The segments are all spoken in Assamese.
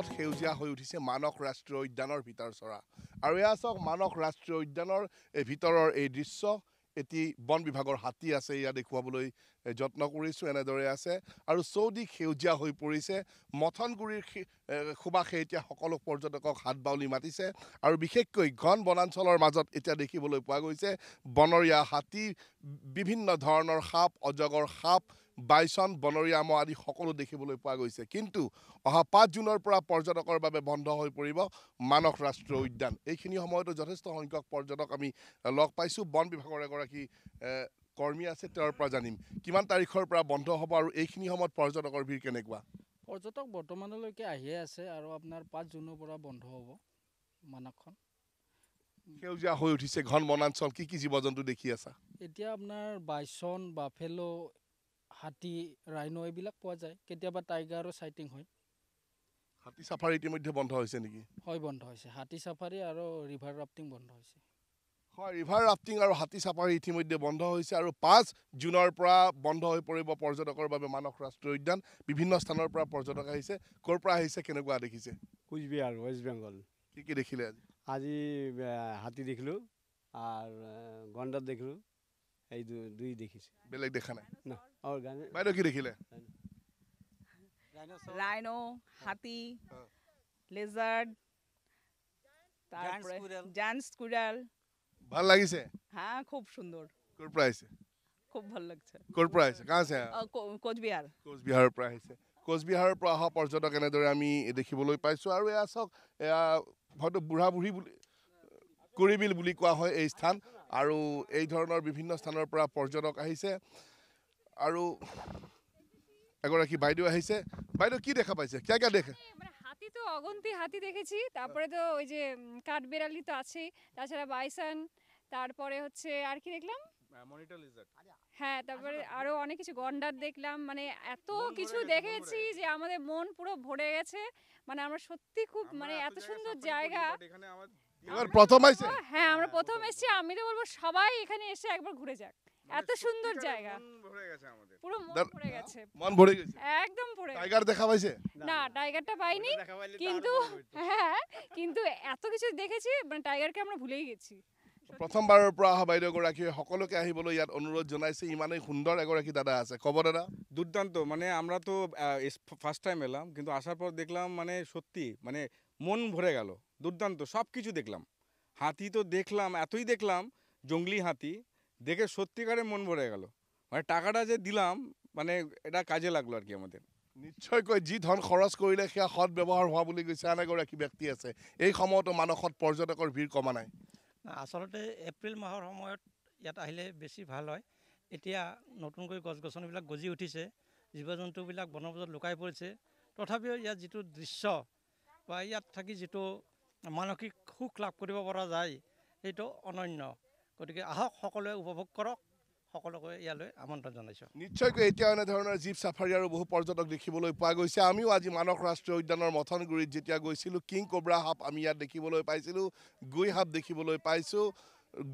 আকাশত সেউজীয়া হৈ উঠিছে মানস ৰাষ্ট্ৰীয় উদ্যানৰ ভিতৰ চৰা আৰু এয়া চাওক মানস ৰাষ্ট্ৰীয় উদ্যানৰ এই ভিতৰৰ এই দৃশ্য এটি বন বিভাগৰ হাতী আছে ইয়া দেখুৱাবলৈ যত্ন কৰিছোঁ এনেদৰে আছে আৰু চৌদিশ সেউজীয়া হৈ পৰিছে মথনগুৰিৰ সুবাসে এতিয়া সকলো পৰ্যটকক হাত বাউলি মাতিছে আৰু বিশেষকৈ ঘন বনাঞ্চলৰ মাজত এতিয়া দেখিবলৈ পোৱা গৈছে বনৰীয়া হাতী বিভিন্ন ধৰণৰ সাপ অজগৰ সাপ বাইছন বনৰীয়া মহ আদি সকলো দেখিবলৈ পোৱা গৈছে কিন্তু অহা ৫ জুনৰ পৰা পৰ্যটকৰ বাবে বন্ধ হৈ পৰিব মানস ৰাষ্ট্ৰীয় উদ্যান এইখিনি সময়তো যথেষ্ট সংখ্যক পৰ্যটক আমি লগ পাইছোঁ বন বিভাগৰ এগৰাকী কৰ্মী আছে তেওঁৰ পৰা জানিম কিমান তাৰিখৰ পৰা বন্ধ হ'ব আৰু এইখিনি সময়ত পৰ্যটকৰ ভিৰ কেনেকুৱা পৰ্যটক বৰ্তমানলৈকে আহিয়ে আছে আৰু আপোনাৰ ৫ জুনৰ পৰা বন্ধ হ'ব মানসখন সেউজীয়া হৈ উঠিছে ঘন বনাঞ্চল কি জীৱ জন্তু দেখি আছা এতিয়া আপোনাৰ বাইছন বাফেলো হাতী ৰাইনো এইবিলাক পোৱা যায় কেতিয়াবা টাইগাৰো সাইটিং হয় হাতী সাফাৰী ইতিমধ্যে বন্ধ হৈছে নেকি হয় বন্ধ হৈছে হাতী সাফাৰী আৰু ৰিভাৰ ৰাফটিং বন্ধ হৈছে হয় ৰিভাৰ ৰাফটিং আৰু হাতী সাফাৰী ইতিমধ্যে বন্ধ হৈছে আৰু ৫ জুনৰ পৰা বন্ধ হৈ পৰিব পৰ্যটকৰ বাবে মানস ৰাষ্ট্ৰীয় উদ্যান বিভিন্ন স্থানৰ পৰা পৰ্যটক আহিছে ক'ৰ পৰা আহিছে কেনেকুৱা দেখিছে কোচবিহাৰ ৱেষ্ট বেংগল কি দেখিলে আজি হাতী দেখিলোঁ আর গন্ডার দেখিলোঁ এই দুই দেখিছে বেলেগ দেখা নাই না আর বাইদেউ কি দেখিলে রাইনো হাতি লেজার্ড তারপরে জায়ান্ট স্কুইরাল ভাল লাগিছে হ্যাঁ খুব সুন্দর ক'ৰ পৰা আহিছে খুব ভালো লাগছে ক'ৰ পৰা আহিছে কাঁ আছে কোচবিহাৰ কোচবিহাৰৰ পৰা আহিছে কোচবিহাৰৰ পৰা অহা পৰ্যটক এনেদৰে আমি দেখিবলৈ পাইছোঁ আৰু এয়া চাওক এয়া হয়তো বুঢ়া বুঢ়ী বুলি কৰিবিল বুলি কোৱা হয় এই স্থান আৰু এই ধৰণৰ বিভিন্ন স্থানৰ পৰা পৰ্যটক আহিছে আৰু এগৰাকী বাইদেউ আহিছে বাইদেউ কি দেখা পাইছে কি দেখে মানে হাতি তো অগন্তি হাতি দেখেছি তারপরে তো ওই যে কাঠবেড়ালি তো আছেই তাছাড়া বাইসন তারপরে হচ্ছে আর কি দেখলাম মনিটর লিজার্ড হ্যাঁ তারপরে আরো অনেক কিছু গন্ডার দেখলাম মানে এত কিছু দেখেছি যে আমাদের মন পুরো ভরে গেছে মানে আমরা সত্যি খুব মানে এত সুন্দর জায়গা এবার প্রথম আইছে হ্যাঁ আমরা প্রথম এসেছি আমি তো বলবো সবাই এখানে এসে একবার ঘুরে যাক এত সুন্দর জায়গা পুরো মন ভরে গেছে মন ভরে গেছে একদম ভরে টাইগার দেখা পাইছে না টাইগারটা পাইনি কিন্তু হ্যাঁ কিন্তু এত কিছু দেখেছি মানে টাইগারকে আমরা ভুলেই গেছি প্ৰথমবাৰৰ পৰা অহা বাইদেউগৰাকীয়ে সকলোকে আহিবলৈ ইয়াত অনুৰোধ জনাইছে ইমানেই সুন্দৰ এগৰাকী দাদা আছে কব দাদা দুর্দান্ত মানে আমরা তো ফার্স্ট টাইম এলাম কিন্তু আসার পর দেখলাম মানে সত্যি মানে মন ভরে গেল দুর্দান্ত সব কিছু দেখলাম হাতি তো দেখলাম এতই দেখলাম জঙ্গলি হাতি দেখে সত্যিকারে মন ভরে গেল মানে টাকাটা যে দিলাম মানে এটা কাজে লাগলো আর কি আমাদের নিশ্চয়কৈ যি ধন খৰচ কৰিলে সেয়া সৎ ব্যৱহাৰ হোৱা বুলি কৈছে আন এগৰাকী ব্যক্তি আছে এই সময়তো মানসত পৰ্যটকৰ ভিৰ কমা নাই আচলতে এপ্ৰিল মাহৰ সময়ত ইয়াত আহিলে বেছি ভাল হয় এতিয়া নতুনকৈ গছ গছনিবিলাক গজি উঠিছে জীৱ জন্তুবিলাক বনৰ মাজত লুকাই পৰিছে তথাপিও ইয়াত যিটো দৃশ্য বা ইয়াত থাকি যিটো মানসিক সুখ লাভ কৰিব পৰা যায় সেইটো অনন্য গতিকে আহক সকলোৱে উপভোগ কৰক সকলোকে ইয়ালৈ আমন্ত্ৰণ জনাইছোঁ নিশ্চয়কৈ এতিয়া এনেধৰণৰ জীপ চাফাৰী আৰু বহু পৰ্যটক দেখিবলৈ পোৱা গৈছে আমিও আজি মানস ৰাষ্ট্ৰীয় উদ্যানৰ মথনগুৰিত যেতিয়া গৈছিলোঁ কিং কোব্ৰা সাপ আমি ইয়াত দেখিবলৈ পাইছিলোঁ গুই সাপ দেখিবলৈ পাইছোঁ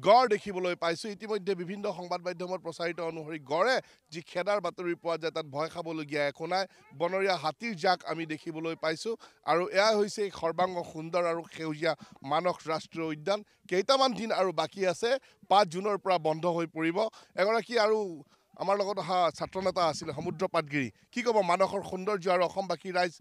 গড় দেখিবলৈ পাইছোঁ ইতিমধ্যে বিভিন্ন সংবাদ মাধ্যমত প্ৰচাৰিত অনুসৰি গড়ে যি খেদাৰ বাতৰি পোৱা যায় তাত ভয় খাবলগীয়া একো নাই বনৰীয়া হাতীৰ জাক আমি দেখিবলৈ পাইছোঁ আৰু এয়া হৈছে সৰ্বাংগ সুন্দৰ আৰু সেউজীয়া মানস ৰাষ্ট্ৰীয় উদ্যান কেইটামান দিন আৰু বাকী আছে ৫ জুনৰ পৰা বন্ধ হৈ পৰিব এগৰাকী আৰু আমাৰ লগত অহা ছাত্ৰ নেতা আছিলে সমুদ্ৰ পাটগিৰি কি ক'ব মানসৰ সৌন্দৰ্য আৰু অসমবাসী ৰাইজ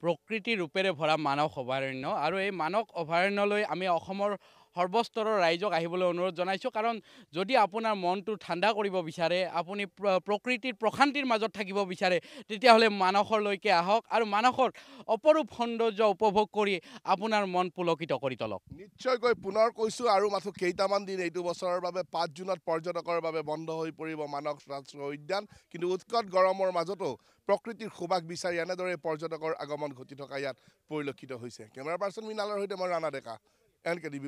প্ৰকৃতি ৰূপেৰে ভৰা মানস অভয়াৰণ্য আৰু এই মানস অভয়াৰণ্যলৈ আমি অসমৰ সৰ্বস্তৰৰ ৰাইজক আহিবলৈ অনুৰোধ জনাইছোঁ কাৰণ যদি আপোনাৰ মনটো ঠাণ্ডা কৰিব বিচাৰে আপুনি প্ৰকৃতিৰ প্ৰশান্তিৰ মাজত থাকিব বিচাৰে তেতিয়াহ'লে মানসলৈকে আহক আৰু মানসৰ অপৰূপ সৌন্দৰ্য উপভোগ কৰি আপোনাৰ মন পুলকিত কৰি তোলক নিশ্চয়কৈ পুনৰ কৈছোঁ আৰু মাথো কেইটামান দিন এইটো বছৰৰ বাবে ৫ জুনত পৰ্যটকৰ বাবে বন্ধ হৈ পৰিব মানস ৰাষ্ট্ৰীয় উদ্যান কিন্তু উৎকট গৰমৰ মাজতো প্ৰকৃতিৰ সুবাস বিচাৰি এনেদৰে পৰ্যটকৰ আগমন ঘটি থকা ইয়াত পৰিলক্ষিত হৈছে কেমেৰা পাৰ্চন মৃণালৰ সৈতে মই ৰাণা ডেকা NKTV+